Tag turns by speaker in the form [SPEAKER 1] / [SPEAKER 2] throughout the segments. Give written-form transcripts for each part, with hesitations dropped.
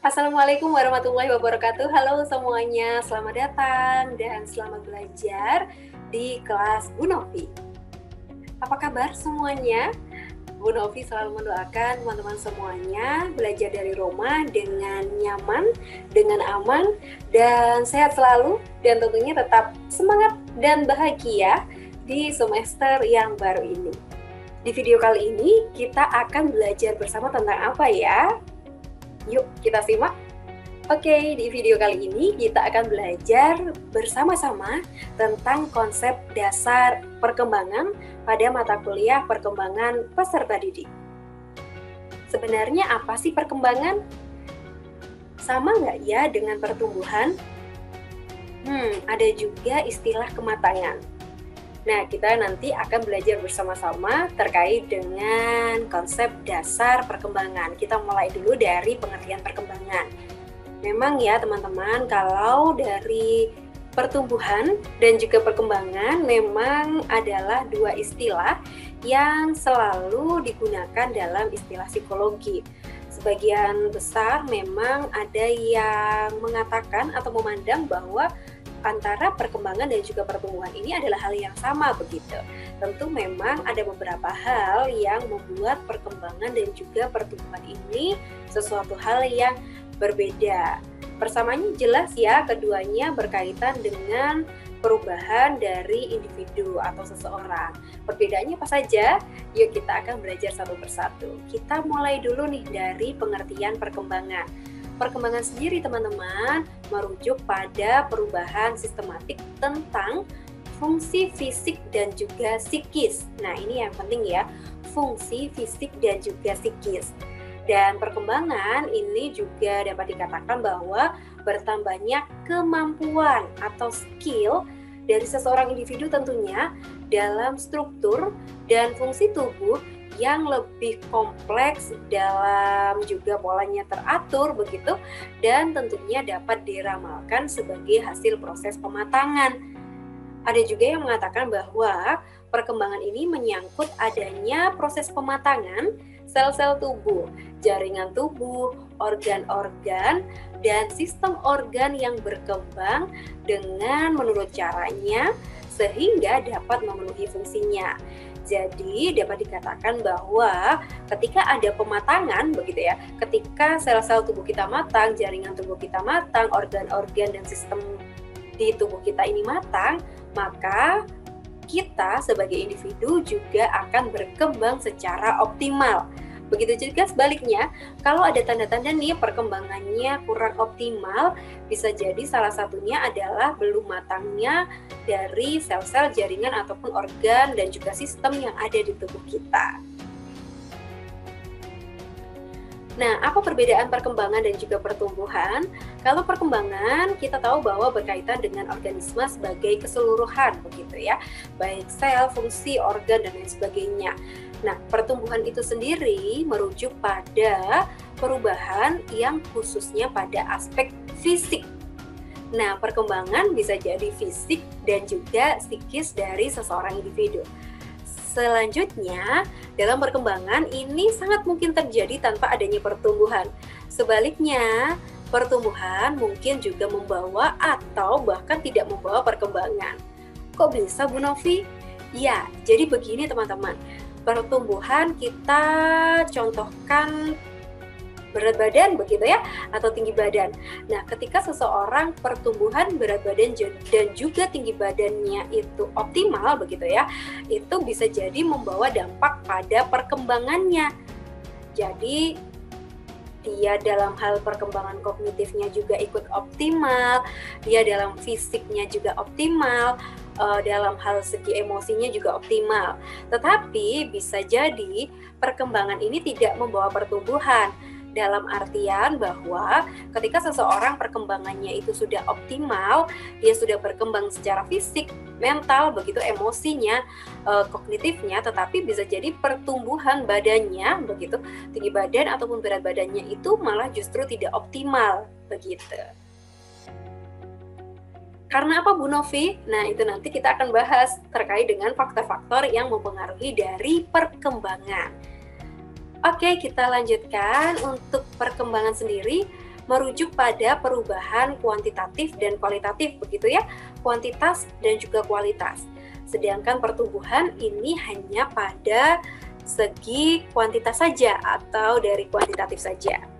[SPEAKER 1] Assalamualaikum warahmatullahi wabarakatuh. Halo semuanya, selamat datang dan selamat belajar di kelas Bu Novi. Apa kabar semuanya? Bu Novi selalu mendoakan teman-teman semuanya belajar dari rumah dengan nyaman, dengan aman, dan sehat selalu, dan tentunya tetap semangat dan bahagia di semester yang baru ini. Di video kali ini kita akan belajar bersama tentang apa ya? Yuk kita simak. Oke, di video kali ini kita akan belajar bersama-sama tentang konsep dasar perkembangan pada mata kuliah perkembangan peserta didik. Sebenarnya apa sih perkembangan? Sama nggak ya dengan pertumbuhan? Ada juga istilah kematangan. Nah, kita nanti akan belajar bersama-sama terkait dengan konsep dasar perkembangan. Kita mulai dulu dari pengertian perkembangan. Memang ya teman-teman, kalau dari pertumbuhan dan juga perkembangan memang adalah dua istilah yang selalu digunakan dalam istilah psikologi. Sebagian besar memang ada yang mengatakan atau memandang bahwa antara perkembangan dan juga pertumbuhan ini adalah hal yang sama begitu. Tentu memang ada beberapa hal yang membuat perkembangan dan juga pertumbuhan ini sesuatu hal yang berbeda. Persamaannya jelas ya, keduanya berkaitan dengan perubahan dari individu atau seseorang. Perbedaannya apa saja? Yuk kita akan belajar satu persatu. Kita mulai dulu nih dari pengertian perkembangan. Perkembangan sendiri teman-teman merujuk pada perubahan sistematik tentang fungsi fisik dan juga psikis. Nah, ini yang penting ya, fungsi fisik dan juga psikis. Dan perkembangan ini juga dapat dikatakan bahwa bertambahnya kemampuan atau skill dari seseorang individu tentunya dalam struktur dan fungsi tubuh yang lebih kompleks, dalam juga polanya teratur begitu, dan tentunya dapat diramalkan sebagai hasil proses pematangan. Ada juga yang mengatakan bahwa perkembangan ini menyangkut adanya proses pematangan sel-sel tubuh, jaringan tubuh, organ-organ, dan sistem organ yang berkembang dengan menurut caranya sehingga dapat memenuhi fungsinya. Jadi dapat dikatakan bahwa ketika ada pematangan begitu ya, ketika sel-sel tubuh kita matang, jaringan tubuh kita matang, organ-organ dan sistem di tubuh kita ini matang, maka kita sebagai individu juga akan berkembang secara optimal. Begitu juga sebaliknya, kalau ada tanda-tanda nih perkembangannya kurang optimal, bisa jadi salah satunya adalah belum matangnya dari sel-sel, jaringan ataupun organ dan juga sistem yang ada di tubuh kita. Nah, apa perbedaan perkembangan dan juga pertumbuhan? Kalau perkembangan, kita tahu bahwa berkaitan dengan organisme sebagai keseluruhan, begitu ya, baik sel, fungsi, organ, dan lain sebagainya. Nah, pertumbuhan itu sendiri merujuk pada perubahan yang khususnya pada aspek fisik. Nah, perkembangan bisa jadi fisik dan juga psikis dari seseorang individu. Selanjutnya, dalam perkembangan ini sangat mungkin terjadi tanpa adanya pertumbuhan. Sebaliknya, pertumbuhan mungkin juga membawa atau bahkan tidak membawa perkembangan. Kok bisa, Bu Novi? Ya, jadi begini teman-teman. Pertumbuhan kita contohkan berat badan begitu ya, atau tinggi badan. Nah, ketika seseorang pertumbuhan berat badan dan juga tinggi badannya itu optimal begitu ya, itu bisa jadi membawa dampak pada perkembangannya. Jadi dia dalam hal perkembangan kognitifnya juga ikut optimal, dia dalam fisiknya juga optimal, dalam hal segi emosinya juga optimal. Tetapi bisa jadi perkembangan ini tidak membawa pertumbuhan, dalam artian bahwa ketika seseorang perkembangannya itu sudah optimal, dia sudah berkembang secara fisik, mental, begitu emosinya, kognitifnya, tetapi bisa jadi pertumbuhan badannya, begitu tinggi badan ataupun berat badannya itu malah justru tidak optimal, begitu. Karena apa Bu Novi? Nah, itu nanti kita akan bahas terkait dengan faktor-faktor yang mempengaruhi dari perkembangan. Oke, kita lanjutkan untuk perkembangan sendiri. merujuk pada perubahan kuantitatif dan kualitatif begitu ya, kuantitas dan juga kualitas. Sedangkan pertumbuhan ini hanya pada segi kuantitas saja atau dari kuantitatif saja.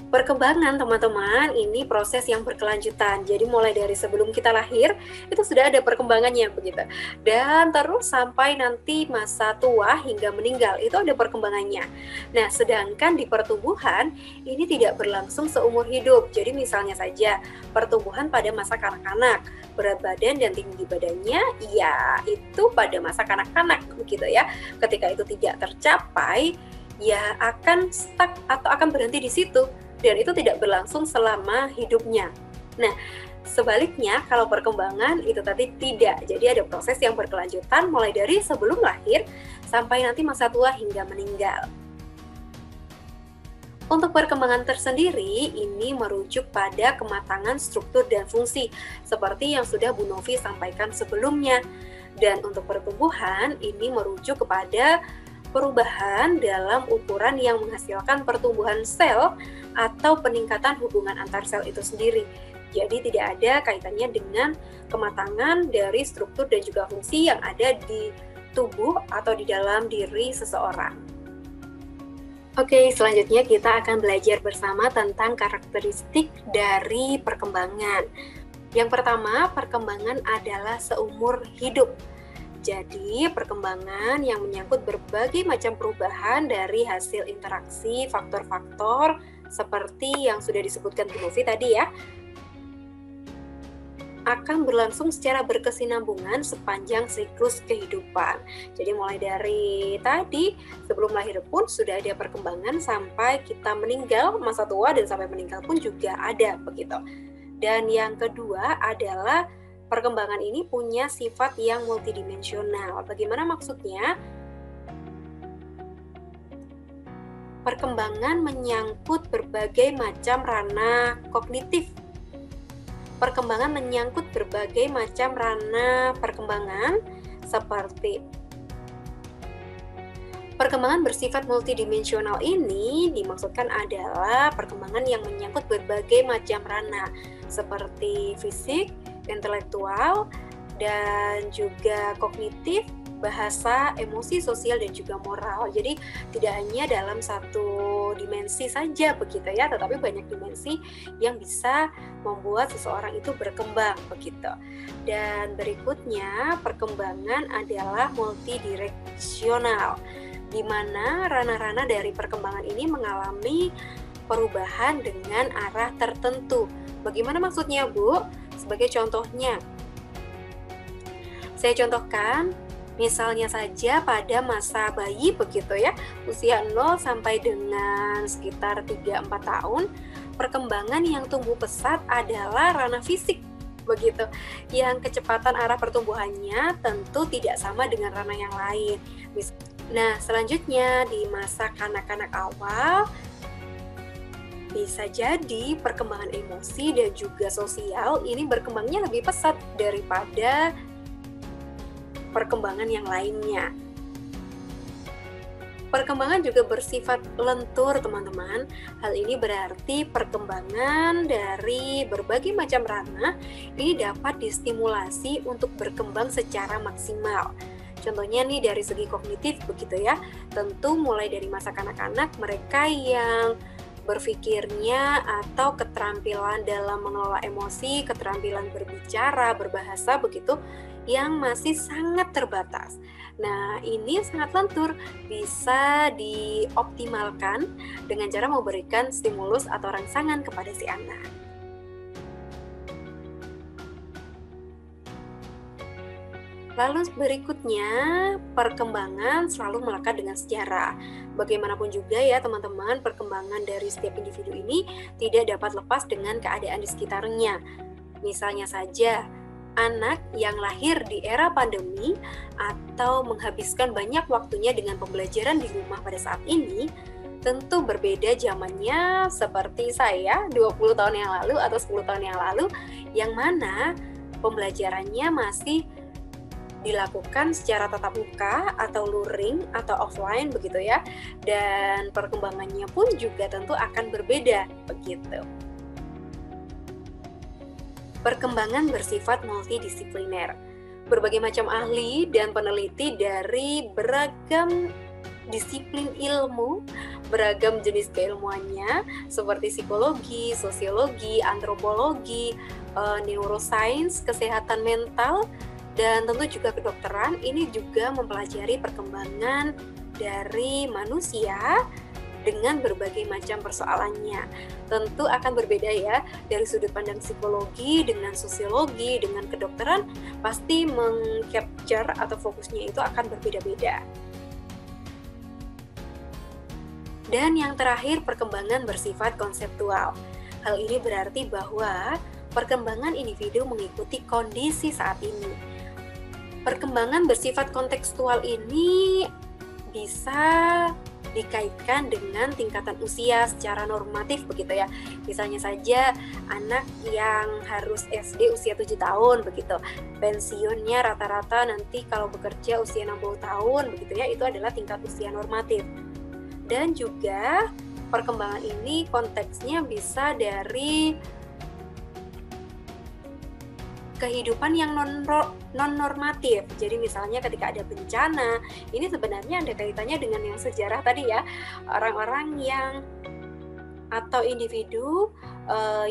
[SPEAKER 1] Perkembangan teman-teman ini proses yang berkelanjutan. Jadi mulai dari sebelum kita lahir itu sudah ada perkembangannya begitu. Dan terus sampai nanti masa tua hingga meninggal itu ada perkembangannya. Nah, sedangkan di pertumbuhan ini tidak berlangsung seumur hidup. Jadi misalnya saja pertumbuhan pada masa kanak-kanak, berat badan dan tinggi badannya ya itu pada masa kanak-kanak begitu ya. Ketika itu tidak tercapai ya akan stuck atau akan berhenti di situ. Dan itu tidak berlangsung selama hidupnya. Nah, sebaliknya kalau perkembangan itu tadi tidak. Jadi ada proses yang berkelanjutan mulai dari sebelum lahir sampai nanti masa tua hingga meninggal. Untuk perkembangan tersendiri, ini merujuk pada kematangan struktur dan fungsi, seperti yang sudah Bu Novi sampaikan sebelumnya. Dan untuk pertumbuhan, ini merujuk kepada perubahan dalam ukuran yang menghasilkan pertumbuhan sel atau peningkatan hubungan antar sel itu sendiri. Jadi tidak ada kaitannya dengan kematangan dari struktur dan juga fungsi yang ada di tubuh atau di dalam diri seseorang. Oke, selanjutnya kita akan belajar bersama tentang karakteristik dari perkembangan. Yang pertama, perkembangan adalah seumur hidup. Jadi, perkembangan yang menyangkut berbagai macam perubahan dari hasil interaksi faktor-faktor seperti yang sudah disebutkan Bu Novi tadi ya, akan berlangsung secara berkesinambungan sepanjang siklus kehidupan. Jadi mulai dari tadi, sebelum lahir pun sudah ada perkembangan sampai kita meninggal, masa tua dan sampai meninggal pun juga ada begitu. Dan yang kedua adalah perkembangan ini punya sifat yang multidimensional. Bagaimana maksudnya? Perkembangan menyangkut berbagai macam ranah kognitif. Perkembangan menyangkut berbagai macam ranah perkembangan seperti perkembangan bersifat multidimensional ini dimaksudkan adalah perkembangan yang menyangkut berbagai macam ranah seperti fisik, intelektual, dan juga kognitif, bahasa, emosi, sosial, dan juga moral. Jadi tidak hanya dalam satu dimensi saja begitu ya, tetapi banyak dimensi yang bisa membuat seseorang itu berkembang begitu. Dan berikutnya, perkembangan adalah multidireksional, di mana ranah-ranah dari perkembangan ini mengalami perubahan dengan arah tertentu. Bagaimana maksudnya, Bu? Sebagai contohnya, saya contohkan, misalnya saja pada masa bayi begitu ya, usia 0 sampai dengan sekitar 3-4 tahun, perkembangan yang tumbuh pesat adalah ranah fisik begitu, yang kecepatan arah pertumbuhannya tentu tidak sama dengan ranah yang lain. Nah, selanjutnya di masa kanak-kanak awal, bisa jadi perkembangan emosi dan juga sosial ini berkembangnya lebih pesat daripada perkembangan yang lainnya. Perkembangan juga bersifat lentur, teman-teman. Hal ini berarti perkembangan dari berbagai macam ranah ini dapat distimulasi untuk berkembang secara maksimal. Contohnya nih dari segi kognitif begitu ya. Tentu mulai dari masa kanak-kanak, mereka yang berpikirnya atau keterampilan dalam mengelola emosi, keterampilan berbicara, berbahasa begitu yang masih sangat terbatas. Nah, ini sangat lentur, bisa dioptimalkan dengan cara memberikan stimulus atau rangsangan kepada si anak. Lalu berikutnya, perkembangan selalu melekat dengan sejarah. Bagaimanapun juga ya teman-teman, perkembangan dari setiap individu ini tidak dapat lepas dengan keadaan di sekitarnya. Misalnya saja, anak yang lahir di era pandemi atau menghabiskan banyak waktunya dengan pembelajaran di rumah pada saat ini, tentu berbeda zamannya seperti saya 20 tahun yang lalu atau 10 tahun yang lalu, yang mana pembelajarannya masih dilakukan secara tatap muka atau luring atau offline begitu ya. Dan perkembangannya pun juga tentu akan berbeda begitu. Perkembangan bersifat multidisipliner. Berbagai macam ahli dan peneliti dari beragam disiplin ilmu, beragam jenis keilmuannya seperti psikologi, sosiologi, antropologi, neuroscience, kesehatan mental, dan tentu juga kedokteran. Ini juga mempelajari perkembangan dari manusia dengan berbagai macam persoalannya. Tentu akan berbeda ya, dari sudut pandang psikologi dengan sosiologi dengan kedokteran pasti meng-capture atau fokusnya itu akan berbeda-beda. Dan yang terakhir, perkembangan bersifat konseptual. Hal ini berarti bahwa perkembangan individu mengikuti kondisi saat ini. Perkembangan bersifat kontekstual ini bisa dikaitkan dengan tingkatan usia secara normatif begitu ya. Misalnya saja anak yang harus SD usia 7 tahun begitu. Pensiunnya rata-rata nanti kalau bekerja usia 60 tahun begitu ya, itu adalah tingkat usia normatif. Dan juga perkembangan ini konteksnya bisa dari kehidupan yang non-normatif. Jadi misalnya ketika ada bencana, ini sebenarnya ada kaitannya dengan yang sejarah tadi ya. Orang-orang yang atau individu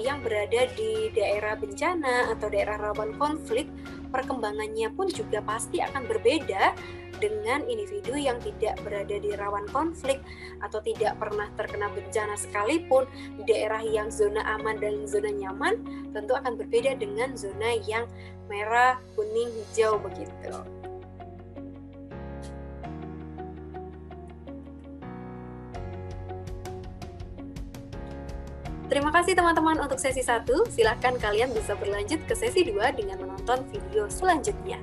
[SPEAKER 1] yang berada di daerah bencana atau daerah rawan konflik, perkembangannya pun juga pasti akan berbeda dengan individu yang tidak berada di rawan konflik atau tidak pernah terkena bencana sekalipun. Di daerah yang zona aman dan zona nyaman tentu akan berbeda dengan zona yang merah, kuning, hijau begitu. Terima kasih teman-teman untuk sesi 1. Silahkan kalian bisa berlanjut ke sesi 2 dengan menonton video selanjutnya.